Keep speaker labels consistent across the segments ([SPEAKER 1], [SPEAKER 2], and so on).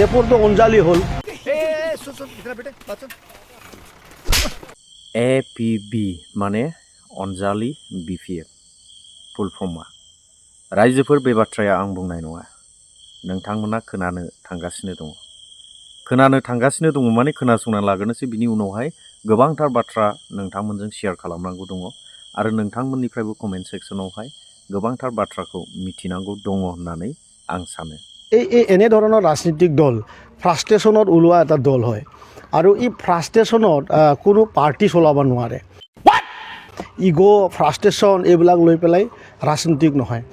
[SPEAKER 1] এরপর তো অঞ্জালি হল।
[SPEAKER 2] APB माने अनजालि BPF फुल फर्मा रायजोफोर बे बाथ्राया आं बुंनाय नङा नोंथांमोना खोनानो थांगासिनो दङ माने खोनासंना लाग्रोनोसै बिनि उनावहाय गोबांथार बाथ्रा नोंथांमोनजों शेयार खालामनांगौ दङ आरो नोंथांमोननिफ्रायबो कमेन्ट सेक्सनावहाय गोबांथार बाथ्राखौ मिथिनांगौ दङ होननानै आं सानो
[SPEAKER 1] এই এনেধৰণৰ ৰাজনীতিক দল ফ্ৰাষ্ট্ৰেশ্যনত ওলোৱা এটা দল হয় আৰু এই ফ্ৰাষ্ট্ৰেশ্যনত কোনো পাৰ্টি চলাব নোৱাৰে ইগ' ফ্ৰাষ্ট্ৰেশ্যন এইবিলাক লৈ পেলাই ৰাজনীতিক নহয়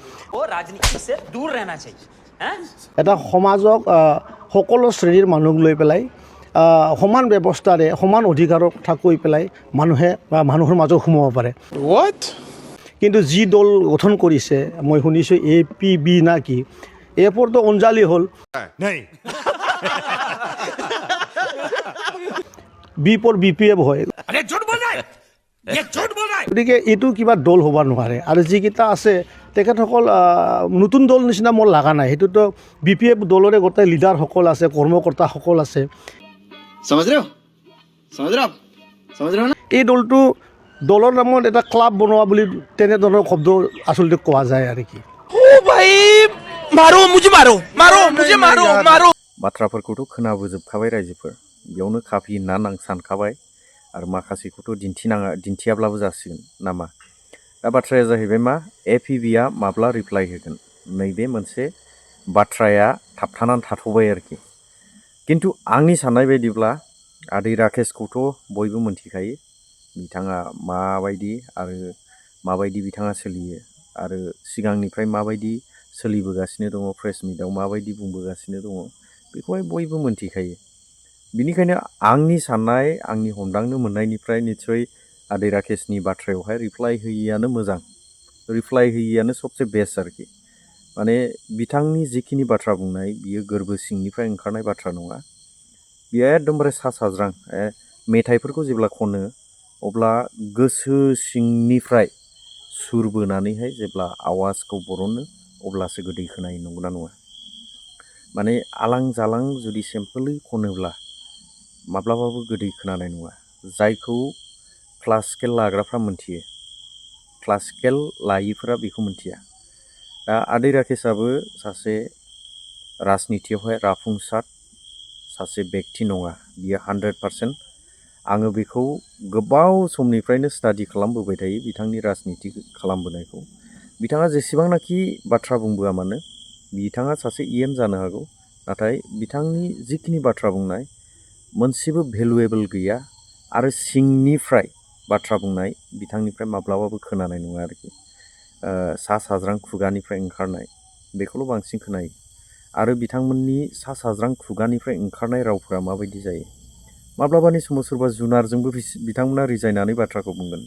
[SPEAKER 1] এটা সমাজক সকলো শ্ৰেণীৰ মানুহক লৈ পেলাই সমান ব্যৱস্থাৰে সমান অধিকাৰৰ কথা কৈ পেলাই মানুহে বা মানুহৰ মাজত সোমাব পাৰে কিন্তু যি দল গঠন কৰিছে মই শুনিছোঁ APB না কি এরপর তো অঞ্জালি হল বিপর BPF হয় গতিকে এইটো কিবা দল হ'ব নোৱাৰে আৰু যিকেইটা আছে তেখেতসকল নতুন দল নিচিনা মোৰ লগা নাই সেইটোতো BPF দলৰে গোটেই লিডাৰসকল আছে কৰ্মকৰ্তাসকল আছে এই দলটো দলৰ নামত এটা ক্লাব বনোৱা বুলি তেনেধৰণৰ শব্দ আচলতে কোৱা যায় আৰু কি
[SPEAKER 2] बाथ्राफोरखौथ' खोनाबोजोबखाबाय रायजोफोर बेयावनो काफि होननानै आं सानखाबाय आरो माखासेखौथ' दिन्थियाब्लाबो जासिगोन नामा दा बाथ्राया जाहैबाय मा APBआ माब्ला रिप्लाइ होगोन नैबे मोनसे बाथ्राया थाबथानानै थाथ'बाय आरोखि खिन्थु आंनि साननाय बायदिब्ला आदै राकेशखौथ' बयबो मोनथिखायो बिथाङा माबायदि आरो माबायदि बिथाङा सोलियो आरो सिगांनिफ्राय माबायदि सोलिबोगासिनो दङ प्रेस मिटआव माबायदि बुंबोगासिनो दङ बेखौहाय बयबो मोनथिखायो बिनिखायनो आंनि साननाय आंनि हमदांनो मोननायनिफ्राय निस्सय आदै राकेशनि बाथ्रायावहाय रिप्लाइ होयियानो मोजां रिप्लाइ होयियानो सबसे बेस्ट आरोखि माने बिथांनि जिखिनि बाथ्रा बुंनाय बियो गोरबो सिंनिफ्राय ओंखारनाय बाथ्रा नङा बियो एकदमबारे सा साज्रां मेथाइफोरखौ जेब्ला खनो अब्ला गोसो सिंनिफ्राय सुर बोनानैहाय जेब्ला आवाजखौ बरनो अब्लासो गोदै खोनायो नंगौना नङा माने आलां जालां जुदि सिम्पोलै खनोब्ला माब्लाबाबो गोदै खोनानाय नङा जायखौ क्लासिकेल लाग्राफ्रा मोनथियो क्लासिकेल लायिफोरा बेखौ मोनथिया दा आदै राकेशआबो सासे राजनितियावहाय राफुंसार सासे बेक्ति नङा बियो 100% आङो बेखौ गोबाव समनिफ्रायनो स्टाडि खालामबोबाय थायो बिथांनि राजनिति खालामबोनायखौ बिथाङा जेसेबांनाखि बाथ्रा बुंबोआ मानो बिथाङा सासे EM जानो हागौ नाथाय बिथांनि जिखिनि बाथ्रा बुंनाय मोनसेबो भेलुएबल गैया आरो सिंनिफ्राय बाथ्रा बुंनाय बिथांनिफ्राय माब्लाबाबो खोनानाय नङा आरोखि सा साज्रां खुगानिफ्राय ओंखारनाय बेखौल' बांसिन खोनायो आरो बिथांमोननि सा साज्रां खुगानिफ्राय ओंखारनाय रावफोरा माबायदि जायो माब्लाबानि समाव सोरबा जुनारजोंबो बिथांमोना रिजायनानै बाथ्राखौ बुंगोन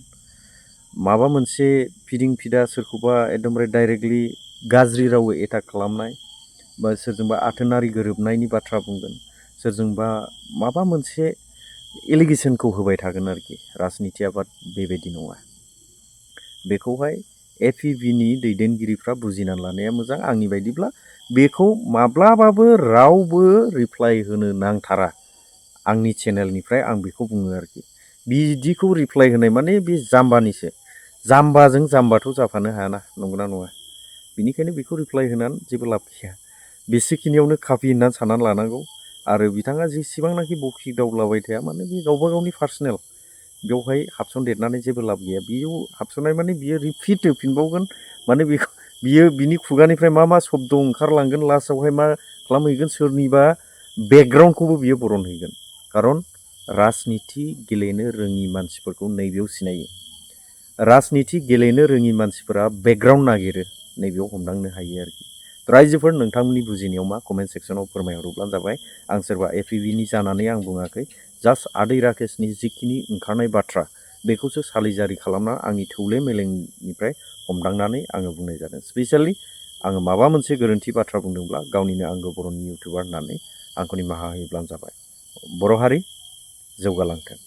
[SPEAKER 2] माबा मोनसे फिदिं फिदा सोरखौबा एकदमबारे डाइरेक्टलि गाज्रि रावै एटाक खालामनाय बा सोरजोंबा आथोनारि गोरोबनायनि बाथ्रा बुंगोन सोरजोंबा माबा मोनसे एलिगेसनखौ होबाय थागोन आरोखि राजनितिया बाट बेबायदि नङा बेखौहाय APBनि दैदेनगिरिफ्रा बुजिनानै लानाया मोजां आंनि बायदिब्ला बेखौ माब्लाबाबो रावबो रिप्लाइ होनो नांथारा आंनि चेनेलनिफ्राय आं बेखौ बुङो आरोखि बिदिखौ रिप्लाइ होनाय माने बे जाम्बानिसो जाम्बाजों जाम्बाथ' जाफानो हायाना नंगौना नङा बिनिखायनो बेखौ रिप्लाइ होनानै जेबो लाब गैया बेसेखिनियावनो काफि होननानै साननानै लानांगौ आरो बिथाङा जेसेबांनाखि बखि दावलाबाय थाया माने बे गावबा गावनि पार्सनेल बेवहाय हाबसनदेरनानै जेबो लाब गैया बेयाव हाबसननाय माने बियो रिपिट होफिनबावगोन माने बेखौ बियो बिनि खुगानिफ्राय मा शब्द ओंखारलांगोन लास्टआवहाय मा खालामहैगोन सोरनिबा बेकग्राउन्डखौबो बियो बरनहैगोन खारन राजनिति गेलेनो रोङि मानसिफोरखौ नैबेयाव सिनायो राजनिति गेलेनो रोङि मानसिफोरा बेकग्राउन्ड नागिरो नैबेयाव हमदांनो हायो आरोखि रायजोफोर नोंथांमोननि बुजिनायाव मा कमेन्ट सेक्सनाव फोरमायहरोब्लानो जाबाय आं सोरबा APBनि जानानै आं बुङाखै जास्ट आदै राकेशनि जिखिनि ओंखारनाय बाथ्रा बेखौसो सालिजारि खालामना आंनि थौले मेलेमनिफ्राय हमदांनानै आङो बुंनाय जादों स्पेसियेलि आङो माबा मोनसे गोरोन्थि बाथ्रा बुंदोंब्ला गावनिनो आंगो बर'नि इउटिउबार होननानै आंखौ निमाहा होयोब्लानो जाबाय बर' हारि जौगालांथों